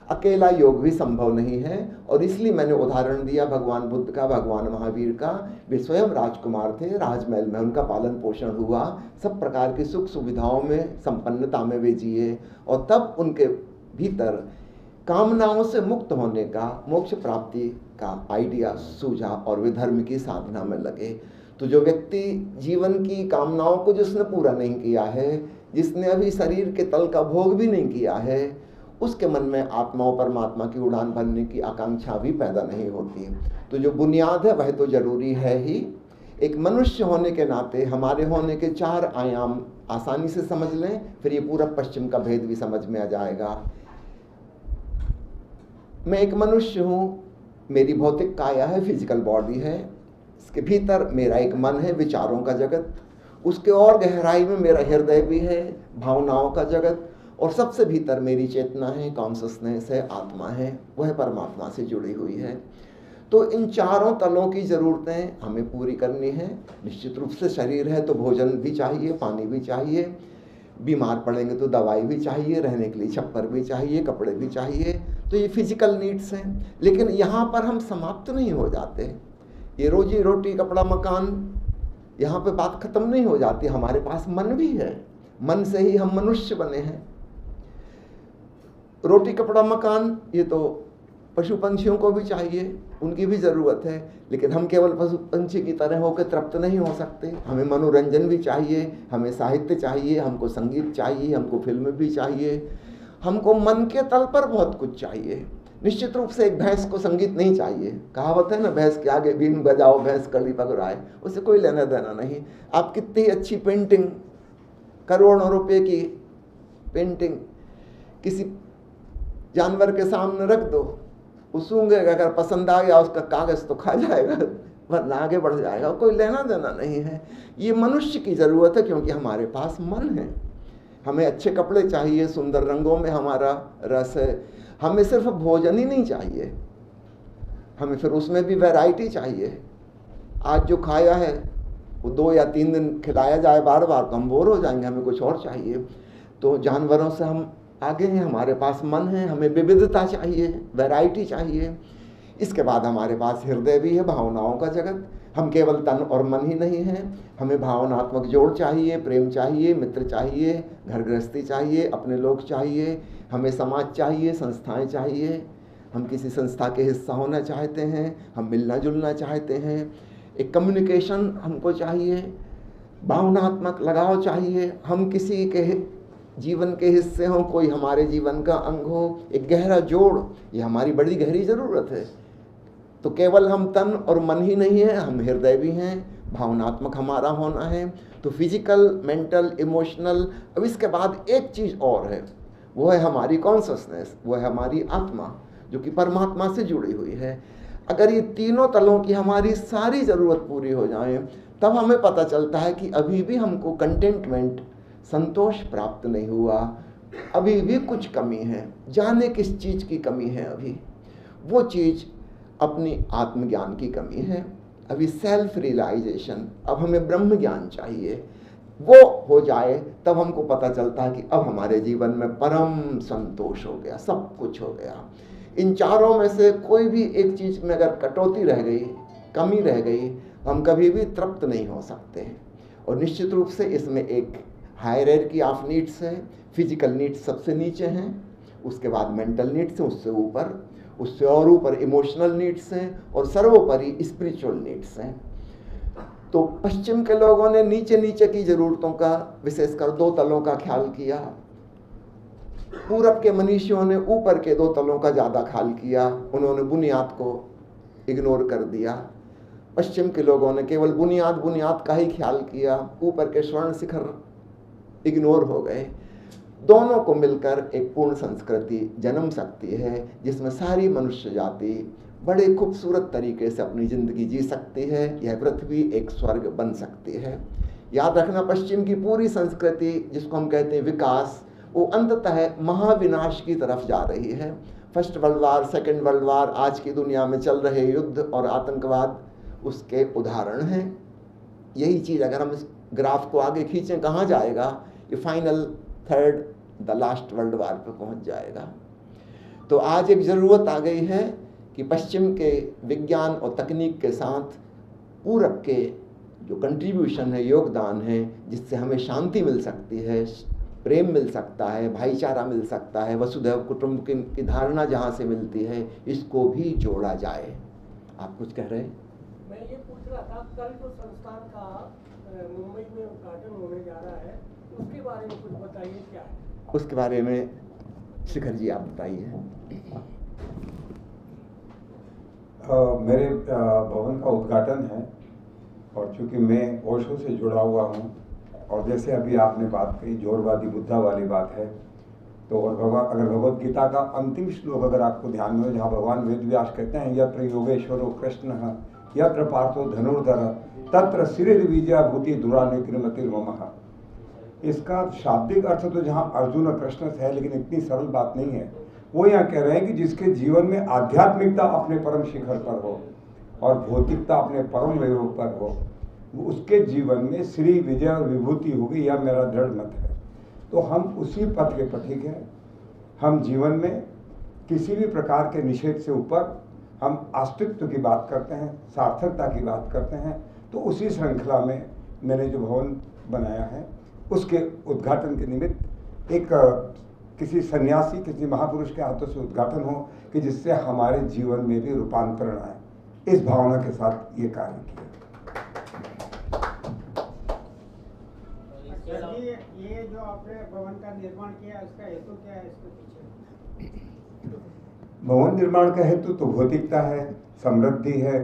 अकेला योग भी संभव नहीं है। और इसलिए मैंने उदाहरण दिया भगवान बुद्ध का, भगवान महावीर का। वे स्वयं राजकुमार थे, राजमहल में उनका पालन पोषण हुआ, सब प्रकार की सुख सुविधाओं में, संपन्नता में वे जिए, और तब उनके भीतर कामनाओं से मुक्त होने का, मोक्ष प्राप्ति का आइडिया सूझा और वे धर्म की साधना में लगे। तो जो व्यक्ति जीवन की कामनाओं को जिसने पूरा नहीं किया है, जिसने अभी शरीर के तल का भोग भी नहीं किया है, उसके मन में आत्मा और परमात्मा की उड़ान भरने की आकांक्षा भी पैदा नहीं होती। तो जो बुनियाद है वह तो जरूरी है ही। एक मनुष्य होने के नाते हमारे होने के 4 आयाम आसानी से समझ लें, फिर ये पूरा पश्चिम का भेद भी समझ में आ जाएगा। मैं एक मनुष्य हूँ, मेरी भौतिक काया है, फिजिकल बॉडी है, इसके भीतर मेरा एक मन है, विचारों का जगत, उसके और गहराई में मेरा हृदय भी है, भावनाओं का जगत, और सबसे भीतर मेरी चेतना है, कॉन्शसनेस है, आत्मा है, वह परमात्मा से जुड़ी हुई है। तो इन चारों तलों की ज़रूरतें हमें पूरी करनी है। निश्चित रूप से शरीर है तो भोजन भी चाहिए, पानी भी चाहिए, बीमार पड़ेंगे तो दवाई भी चाहिए, रहने के लिए छप्पर भी चाहिए, कपड़े भी चाहिए। तो ये फिजिकल नीड्स हैं। लेकिन यहाँ पर हम समाप्त नहीं हो जाते। ये रोजी रोटी, कपड़ा, मकान, यहाँ पे बात खत्म नहीं हो जाती। हमारे पास मन भी है, मन से ही हम मनुष्य बने हैं। रोटी, कपड़ा, मकान ये तो पशु पंछियों को भी चाहिए, उनकी भी ज़रूरत है। लेकिन हम केवल पशु पंछी की तरह होकर तृप्त नहीं हो सकते। हमें मनोरंजन भी चाहिए, हमें साहित्य चाहिए, हमको संगीत चाहिए, हमको फिल्म भी चाहिए, हमको मन के तल पर बहुत कुछ चाहिए। निश्चित रूप से एक भैंस को संगीत नहीं चाहिए। कहावत है ना, भैंस के आगे बीन बजाओ भैंस कड़ी पकड़ाए, उससे कोई लेना देना नहीं। आप कितनी अच्छी पेंटिंग, करोड़ों रुपए की पेंटिंग किसी जानवर के सामने रख दो, वो सूंघेगा, अगर पसंद आ गया उसका कागज तो खा जाएगा, वरना आगे बढ़ जाएगा, कोई लेना देना नहीं है। ये मनुष्य की ज़रूरत है क्योंकि हमारे पास मन है। हमें अच्छे कपड़े चाहिए, सुंदर रंगों में हमारा रस है। हमें सिर्फ भोजन ही नहीं चाहिए, हमें फिर उसमें भी वैरायटी चाहिए। आज जो खाया है वो 2 या 3 दिन खिलाया जाए बार बार तो हम बोर हो जाएंगे, हमें कुछ और चाहिए। तो जानवरों से हम आगे हैं, हमारे पास मन है, हमें विविधता चाहिए, वैरायटी चाहिए। इसके बाद हमारे पास हृदय भी है, भावनाओं का जगत। हम केवल तन और मन ही नहीं हैं, हमें भावनात्मक जोड़ चाहिए, प्रेम चाहिए, मित्र चाहिए, घर गृहस्थी चाहिए, अपने लोग चाहिए, हमें समाज चाहिए, संस्थाएं चाहिए। हम किसी संस्था के हिस्सा होना चाहते हैं, हम मिलना जुलना चाहते हैं, एक कम्युनिकेशन हमको चाहिए, भावनात्मक लगाव चाहिए, हम किसी के जीवन के हिस्से हों, कोई हमारे जीवन का अंग हो, एक गहरा जोड़, ये हमारी बड़ी गहरी ज़रूरत है। तो केवल हम तन और मन ही नहीं है, हम हृदय भी हैं, भावनात्मक हमारा होना है। तो फिजिकल, मेंटल, इमोशनल। अब इसके बाद एक चीज़ और है, वो है हमारी कॉन्शसनेस, वो है हमारी आत्मा, जो कि परमात्मा से जुड़ी हुई है। अगर ये तीनों तलों की हमारी सारी ज़रूरत पूरी हो जाए, तब हमें पता चलता है कि अभी भी हमको कंटेंटमेंट, संतोष प्राप्त नहीं हुआ, अभी भी कुछ कमी है। जाने किस चीज़ की कमी है अभी? वो चीज़ अपनी आत्मज्ञान की कमी है, अभी सेल्फ रियलाइजेशन। अब हमें ब्रह्म ज्ञान चाहिए, वो हो जाए तब हमको पता चलता है कि अब हमारे जीवन में परम संतोष हो गया, सब कुछ हो गया। इन चारों में से कोई भी एक चीज़ में अगर कटौती रह गई, कमी रह गई, हम कभी भी तृप्त नहीं हो सकते। और निश्चित रूप से इसमें एक हायरार्की ऑफ नीड्स है। फिजिकल नीड्स सबसे नीचे हैं, उसके बाद मेंटल नीड्स हैं, उससे ऊपर, उससे और ऊपर इमोशनल नीड्स हैं, और सर्वोपरि स्पिरिचुअल नीड्स हैं। तो पश्चिम के लोगों ने नीचे नीचे की ज़रूरतों का, विशेषकर 2 तलों का ख्याल किया। पूरब के मनीषियों ने ऊपर के 2 तलों का ज़्यादा ख्याल किया, उन्होंने बुनियाद को इग्नोर कर दिया। पश्चिम के लोगों ने केवल बुनियाद का ही ख्याल किया, ऊपर के स्वर्ण शिखर इग्नोर हो गए। दोनों को मिलकर एक पूर्ण संस्कृति जन्म सकती है, जिसमें सारी मनुष्य जाति बड़े खूबसूरत तरीके से अपनी ज़िंदगी जी सकती है। यह पृथ्वी एक स्वर्ग बन सकती है। याद रखना, पश्चिम की पूरी संस्कृति, जिसको हम कहते हैं विकास, वो अंततः महाविनाश की तरफ जा रही है। First world war, second world war, आज की दुनिया में चल रहे युद्ध और आतंकवाद उसके उदाहरण हैं। यही चीज़ अगर हम इस ग्राफ को आगे खींचें, कहाँ जाएगा? ये final third, the last world war पे पहुँच जाएगा। तो आज एक ज़रूरत आ गई है कि पश्चिम के विज्ञान और तकनीक के साथ पूरब के जो कंट्रीब्यूशन है, योगदान है, जिससे हमें शांति मिल सकती है, प्रेम मिल सकता है, भाईचारा मिल सकता है, वसुधैव कुटुंबकम की धारणा जहाँ से मिलती है, इसको भी जोड़ा जाए। आप कुछ कह रहे हैं? मैं ये पूछ रहा था, कल जो संस्थान का मुंबई में उद्घाटन होने जा रहा है, उसके बारे में कुछ बताइए, क्या है? उसके बारे में शिखर जी आप बताइए। मेरे भवन का उद्घाटन है और चूंकि मैं ओशो से जुड़ा हुआ हूँ और जैसे अभी आपने बात कही जोरवादी बुद्धा वाली बात है, तो और अगर भगवद गीता का अंतिम श्लोक अगर आपको ध्यान में हो, जहाँ भगवान वेदव्यास कहते हैं यत्र योगेश्वरो कृष्ण यत्र पार्थो धनुर्धर तत्र श्रीर्विजया भूति दुरानिकृमतिर्ममः। इसका शाब्दिक अर्थ तो जहाँ अर्जुन और कृष्ण से है, लेकिन इतनी सरल बात नहीं है। वो यहाँ कह रहे हैं कि जिसके जीवन में आध्यात्मिकता अपने परम शिखर पर हो और भौतिकता अपने परम वैभव पर हो, उसके जीवन में श्री विजय और विभूति होगी, यह मेरा दृढ़ मत है। तो हम उसी पथ के पथिक हैं। हम जीवन में किसी भी प्रकार के निषेध से ऊपर हम अस्तित्व की बात करते हैं, सार्थकता की बात करते हैं। तो उसी श्रृंखला में मैंने जो भवन बनाया है, उसके उद्घाटन के निमित्त एक किसी सन्यासी, किसी महापुरुष के हाथों से उद्घाटन हो कि जिससे हमारे जीवन में भी रूपांतरण आए, इस भावना के साथ ये कार्य किया। ये जो आपने भवन का निर्माण किया, इसका हेतु क्या है? इसके पीछे भवन निर्माण का हेतु तो भौतिकता है, समृद्धि है,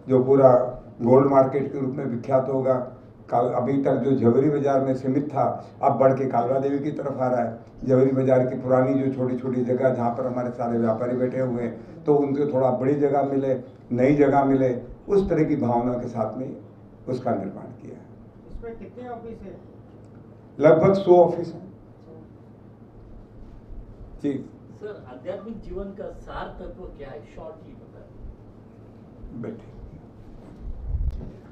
जो पूरा गोल्ड मार्केट के रूप में विख्यात होगा। अभी तक जो जवेरी बाजार में सीमित था, अब बढ़ के कालरा देवी की तरफ आ रहा है। जवेरी बाजार की पुरानी जो छोटी छोटी जगह जहाँ पर हमारे सारे व्यापारी बैठे हुए हैं, तो उनको थोड़ा बड़ी जगह मिले, नई जगह मिले, उस तरह की भावना के साथ में उसका निर्माण किया है। इसमें कितने ऑफिस है? लगभग 100 ऑफिस हैं जी। सर, आध्यात्मिक जीवन का सार तत्व क्या है? शॉर्टली बताइए। बैठे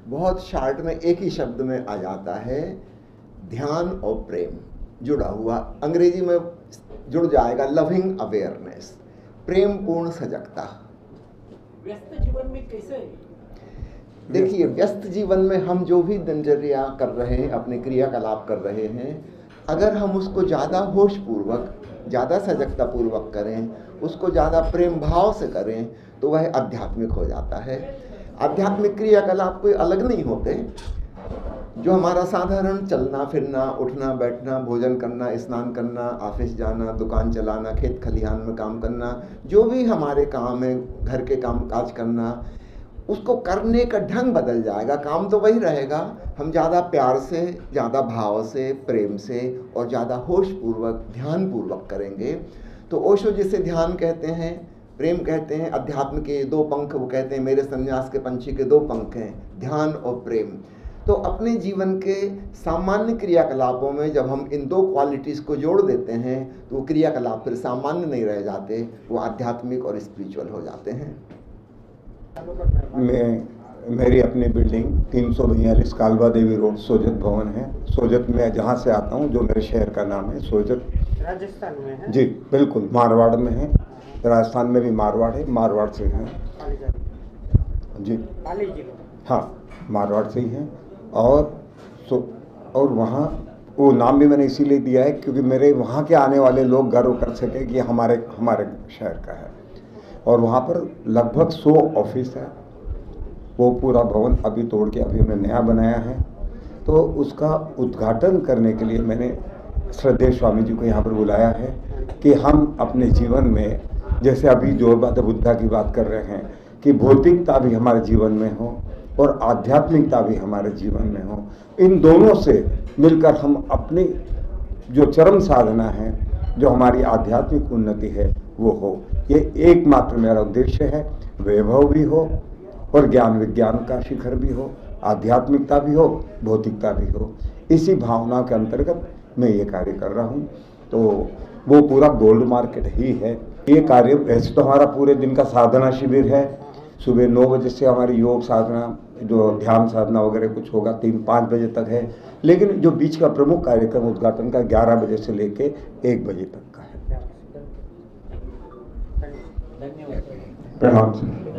बहुत शार्ट में एक ही शब्द में आ जाता है, ध्यान और प्रेम जुड़ा हुआ। अंग्रेजी में जुड़ जाएगा लविंग अवेयरनेस, प्रेम पूर्ण सजगता। व्यस्त जीवन में कैसे है? देखिए, व्यस्त जीवन में हम जो भी दिनचर्या कर रहे हैं, अपने क्रियाकलाप कर रहे हैं, अगर हम उसको ज़्यादा होशपूर्वक, ज़्यादा सजगता पूर्वक करें, उसको ज़्यादा प्रेम भाव से करें, तो वह आध्यात्मिक हो जाता है। आध्यात्मिक क्रियाकलाप कोई अलग नहीं होते। जो हमारा साधारण चलना फिरना, उठना बैठना, भोजन करना, स्नान करना, ऑफिस जाना, दुकान चलाना, खेत खलिहान में काम करना, जो भी हमारे काम है, घर के काम काज करना, उसको करने का ढंग बदल जाएगा। काम तो वही रहेगा, हम ज़्यादा प्यार से, ज़्यादा भाव से, प्रेम से और ज़्यादा होशपूर्वक, ध्यानपूर्वक करेंगे। तो ओशो जिसे ध्यान कहते हैं, प्रेम कहते हैं, अध्यात्म के 2 पंख, वो कहते हैं मेरे संन्यास के पंछी के 2 पंख हैं, ध्यान और प्रेम। तो अपने जीवन के सामान्य क्रियाकलापों में जब हम इन 2 क्वालिटीज़ को जोड़ देते हैं, तो वो क्रियाकलाप फिर सामान्य नहीं रह जाते, वो आध्यात्मिक और स्पिरिचुअल हो जाते हैं। मेरी अपनी बिल्डिंग 342 कालवा देवी रोड सोजत भवन है। सोजत में जहाँ से आता हूँ, जो मेरे शहर का नाम है सोजत, राजस्थान में है जी बिल्कुल, मारवाड़ में है। राजस्थान में भी मारवाड़ है, मारवाड़ से हैं जी, हाँ मारवाड़ से ही हैं। और वहाँ वो नाम भी मैंने इसीलिए दिया है क्योंकि मेरे वहाँ के आने वाले लोग गर्व कर सके कि हमारे शहर का है। और वहाँ पर लगभग 100 ऑफिस है। वो पूरा भवन अभी तोड़ के अभी हमने नया बनाया है। तो उसका उद्घाटन करने के लिए मैंने श्रद्धेय स्वामी जी को यहाँ पर बुलाया है कि हम अपने जीवन में, जैसे अभी जोरबाद बुद्धा की बात कर रहे हैं, कि भौतिकता भी हमारे जीवन में हो और आध्यात्मिकता भी हमारे जीवन में हो। इन दोनों से मिलकर हम अपनी जो चरम साधना है, जो हमारी आध्यात्मिक उन्नति है, वो हो। ये एकमात्र मेरा उद्देश्य है। वैभव भी हो और ज्ञान विज्ञान का शिखर भी हो, आध्यात्मिकता भी हो, भौतिकता भी हो। इसी भावना के अंतर्गत मैं ये कार्य कर रहा हूँ। तो वो पूरा गोल्ड मार्केट ही है। ये कार्य वैसे तो हमारा पूरे दिन का साधना शिविर है। सुबह 9 बजे से हमारी योग साधना, जो ध्यान साधना वगैरह कुछ होगा 3-5 बजे तक है। लेकिन जो बीच का प्रमुख कार्यक्रम उद्घाटन का 11 बजे से लेके 1 बजे तक का है। धन्यवाद। प्रणाम सर।